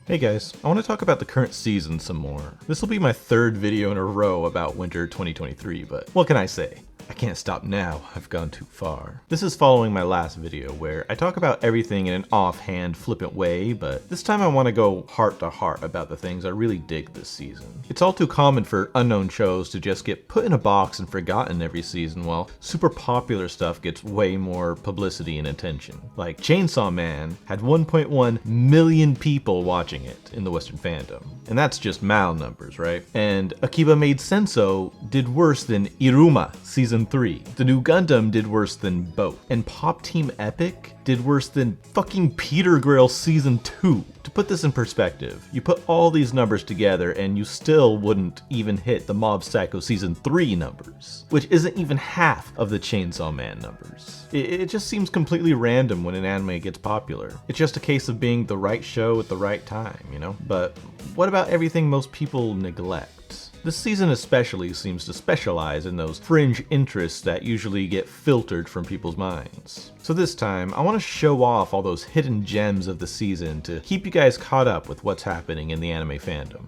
Hey guys, I want to talk about the current season some more. This will be my third video in a row about winter 2023, but what can I say? I can't stop now, I've gone too far. This is following my last video where I talk about everything in an offhand, flippant way, but this time I want to go heart to heart about the things I really dig this season. It's all too common for unknown shows to just get put in a box and forgotten every season, while super popular stuff gets way more publicity and attention. Like Chainsaw Man had 1.1 million people watching it in the Western fandom. And that's just Mal numbers, right? And Akiba Maid Senso did worse than Iruma Season 3. The new Gundam did worse than both. And Pop Team Epic did worse than fucking Peter Grill Season 2. To put this in perspective, you put all these numbers together and you still wouldn't even hit the Mob Psycho Season 3 numbers, which isn't even half of the Chainsaw Man numbers. It just seems completely random when an anime gets popular. It's just a case of being the right show at the right time, you know? But what about everything most people neglect? This season especially seems to specialize in those fringe interests that usually get filtered from people's minds. So this time, I want to show off all those hidden gems of the season to keep you guys caught up with what's happening in the anime fandom.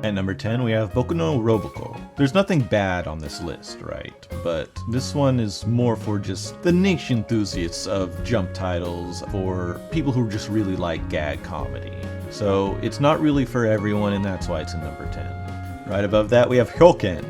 At number 10, we have Boku no Roboco. There's nothing bad on this list, right? But this one is more for just the niche enthusiasts of jump titles, for people who just really like gag comedy. So it's not really for everyone, and that's why it's in number 10. Right above that, we have Hyoken.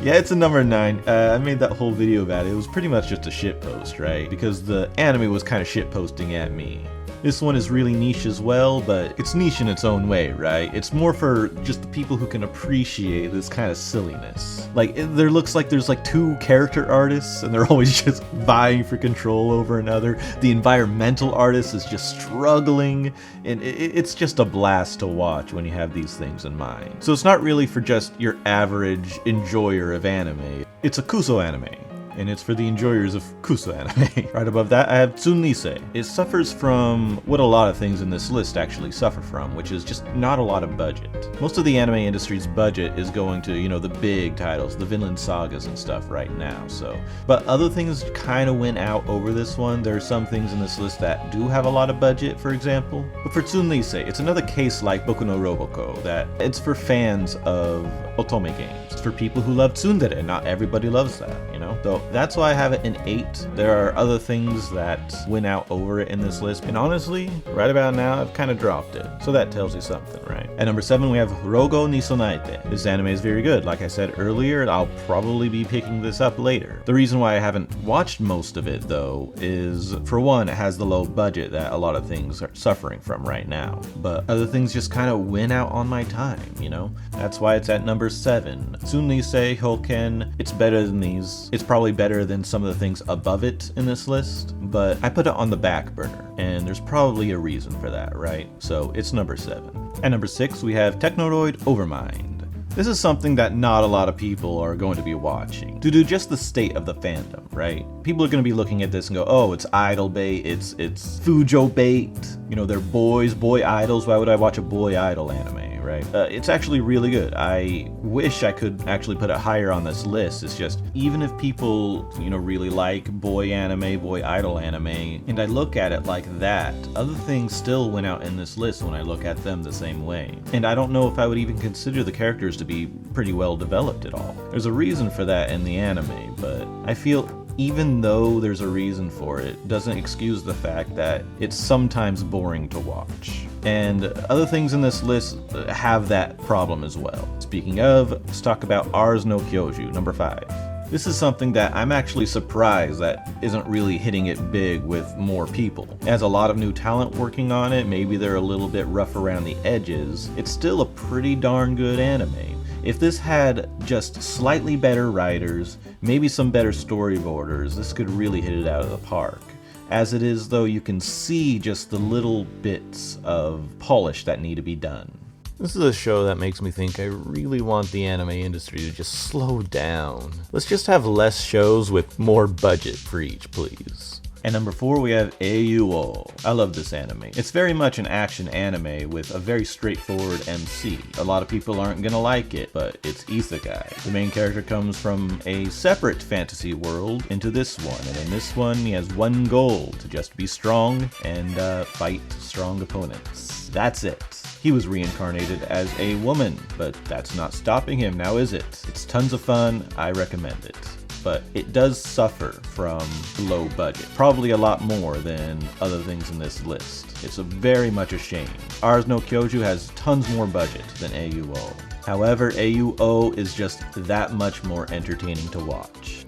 Yeah, it's in number 9. I made that whole video about it. It was pretty much just a shitpost, right? Because the anime was kind of shitposting at me. This one is really niche as well, but it's niche in its own way, right? It's more for just the people who can appreciate this kind of silliness. Like, there looks like there's like two character artists and they're always just vying for control over another. The environmental artist is just struggling, and it's just a blast to watch when you have these things in mind. So it's not really for just your average enjoyer of anime. It's a Kuso anime, and it's for the enjoyers of Kuso anime. Right above that, I have Tsunmise. It suffers from what a lot of things in this list actually suffer from, which is just not a lot of budget. Most of the anime industry's budget is going to, you know, the big titles, the Vinland Sagas and stuff right now, so. But other things kind of went out over this one. There are some things in this list that do have a lot of budget, for example. But for Tsunmise, it's another case like Boku no Roboco, that it's for fans of otome games. It's for people who love tsundere. Not everybody loves that, you know? So that's why I have it in 8. There are other things that went out over it in this list, and honestly, right about now, I've kind of dropped it. So that tells you something, right? At number 7, we have Rogo ni Sonaete. This anime is very good. Like I said earlier, I'll probably be picking this up later. The reason why I haven't watched most of it, though, is, for one, it has the low budget that a lot of things are suffering from right now. But other things just kind of went out on my time, you know? That's why it's at number 7. Tsunmise Hyoken, it's better than these. It's probably better than some of the things above it in this list, but I put it on the back burner, and there's probably a reason for that, right? So it's number 7. At number 6, we have Technoroid Overmind. This is something that not a lot of people are going to be watching, due to just the state of the fandom, right? People are going to be looking at this and go, oh, it's idol bait, it's Fujo bait, you know, they're boy idols, why would I watch a boy idol anime, right? It's actually really good. I wish I could actually put it higher on this list. It's just, even if people, you know, really like boy anime, boy idol anime, and I look at it like that, other things still went out in this list when I look at them the same way. And I don't know if I would even consider the characters to be pretty well developed at all. There's a reason for that in the anime, but I feel even though there's a reason for it, doesn't excuse the fact that it's sometimes boring to watch. And other things in this list have that problem as well. Speaking of, let's talk about Ars no Kyoju, number 5. This is something that I'm actually surprised that isn't really hitting it big with more people. It has a lot of new talent working on it, maybe they're a little bit rough around the edges. It's still a pretty darn good anime. If this had just slightly better writers, maybe some better storyboarders, this could really hit it out of the park. As it is, though, you can see just the little bits of polish that need to be done. This is a show that makes me think I really want the anime industry to just slow down. Let's just have less shows with more budget for each, please. And number 4, we have AUO. I love this anime. It's very much an action anime with a very straightforward MC. A lot of people aren't gonna like it, but it's isekai. The main character comes from a separate fantasy world into this one, and in this one he has one goal, to just be strong and fight strong opponents. That's it. He was reincarnated as a woman, but that's not stopping him now, is it? It's tons of fun, I recommend it. But it does suffer from low budget, probably a lot more than other things in this list. It's very much a shame. Ars no Kyoju has tons more budget than AUO. However, AUO is just that much more entertaining to watch.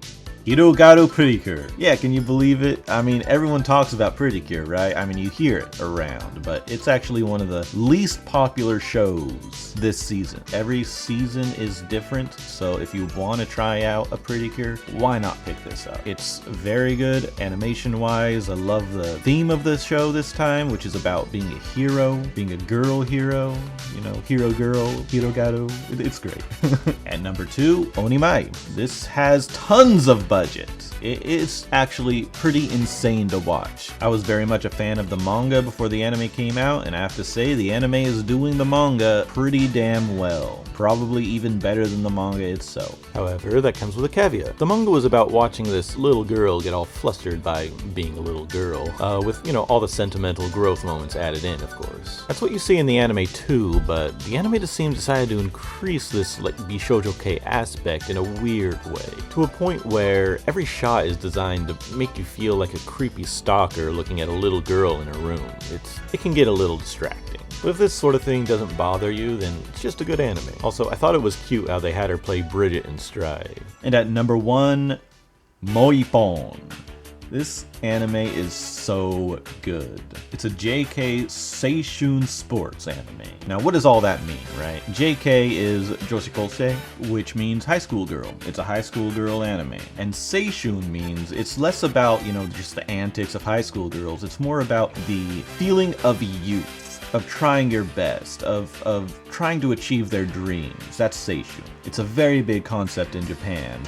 Hirogaru Pretty Cure. Yeah, can you believe it? I mean, everyone talks about Pretty Cure, right? I mean, you hear it around, but it's actually one of the least popular shows this season. Every season is different, so if you want to try out a Pretty Cure, why not pick this up? It's very good animation-wise. I love the theme of the show this time, which is about being a hero, being a girl hero, you know, hero girl, Hirogaru. It's great. And number 2, Onimai. This has tons of budget. It is actually pretty insane to watch. I was very much a fan of the manga before the anime came out, and I have to say the anime is doing the manga pretty damn well. Probably even better than the manga itself. However, that comes with a caveat. The manga was about watching this little girl get all flustered by being a little girl, with, you know, all the sentimental growth moments added in, of course. That's what you see in the anime too, but the animators seem decided to increase this like Bishoujo-kei aspect in a weird way, to a point where every shot is designed to make you feel like a creepy stalker looking at a little girl in a room. It can get a little distracting. But if this sort of thing doesn't bother you, then it's just a good anime. Also, I thought it was cute how they had her play Bridget in Strive. And at number 1, Moipon. This anime is so good. It's a JK Seishun sports anime. Now, what does all that mean, right? JK is Joshikose, which means high school girl. It's a high school girl anime. And Seishun means it's less about, you know, just the antics of high school girls. It's more about the feeling of youth, of trying your best, of trying to achieve their dreams. That's Seishun. It's a very big concept in Japan.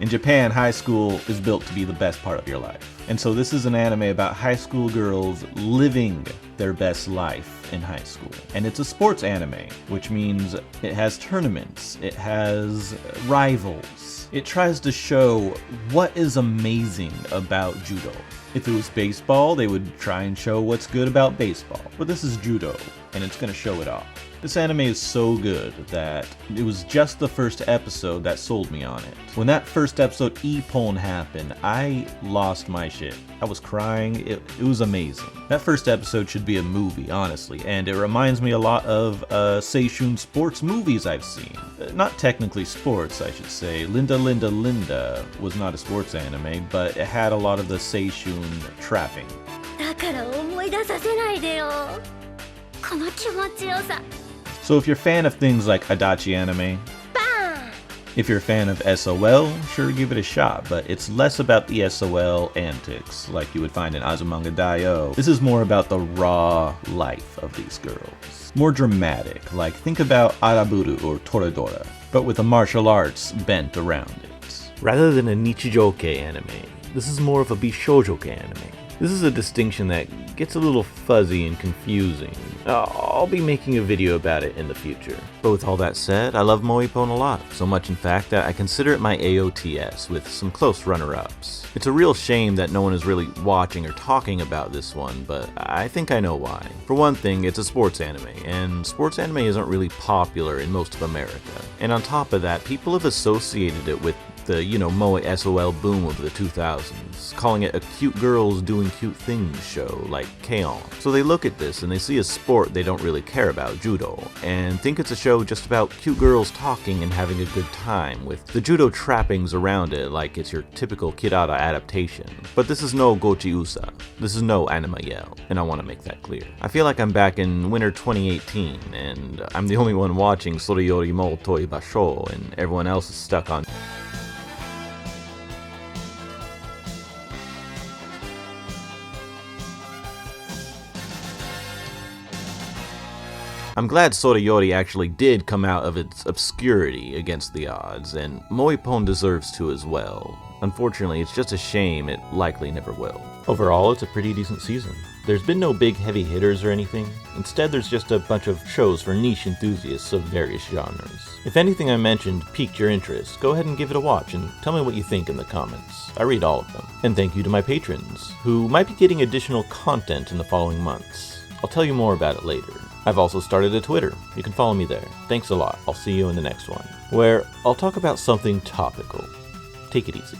In Japan, high school is built to be the best part of your life. And so this is an anime about high school girls living their best life in high school. And it's a sports anime, which means it has tournaments, it has rivals. It tries to show what is amazing about judo. If it was baseball, they would try and show what's good about baseball. But this is judo, and it's going to show it off. This anime is so good that it was just the first episode that sold me on it. When that first episode Ippon happened, I lost my shit. I was crying. It was amazing. That first episode should be a movie, honestly, and it reminds me a lot of Seishun sports movies I've seen. Not technically sports, I should say. Linda Linda Linda was not a sports anime, but it had a lot of the Seishun trapping. So if you're a fan of things like Adachi anime, if you're a fan of SOL, sure, give it a shot, but it's less about the SOL antics like you would find in Azumanga Daioh. This is more about the raw life of these girls. More dramatic, like think about Araburu or Toradora, but with the martial arts bent around it. Rather than a Nichijou-kei anime, this is more of a Bishoujo-kei anime. This is a distinction that gets a little fuzzy and confusing. I'll be making a video about it in the future. But with all that said, I love Moipon a lot, so much in fact that I consider it my AOTS with some close runner-ups. It's a real shame that no one is really watching or talking about this one, but I think I know why. For one thing, it's a sports anime, and sports anime isn't really popular in most of America. And on top of that, people have associated it with the, Moe SOL boom of the 2000s, calling it a cute girls doing cute things show like K-On! So they look at this and they see a sport they don't really care about, judo, and think it's a show just about cute girls talking and having a good time, with the judo trappings around it like it's your typical Kirara adaptation. But this is no Gochi Usa, this is no Anima Yell, and I want to make that clear. I feel like I'm back in winter 2018, and I'm the only one watching Sore Yori mo Toi Basho, and everyone else is stuck on I'm glad Sorayori actually did come out of its obscurity against the odds, and Moipon deserves to as well. Unfortunately, it's just a shame it likely never will. Overall, it's a pretty decent season. There's been no big heavy hitters or anything. Instead, there's just a bunch of shows for niche enthusiasts of various genres. If anything I mentioned piqued your interest, go ahead and give it a watch and tell me what you think in the comments. I read all of them. And thank you to my patrons, who might be getting additional content in the following months. I'll tell you more about it later. I've also started a Twitter. You can follow me there. Thanks a lot. I'll see you in the next one, where I'll talk about something topical. Take it easy.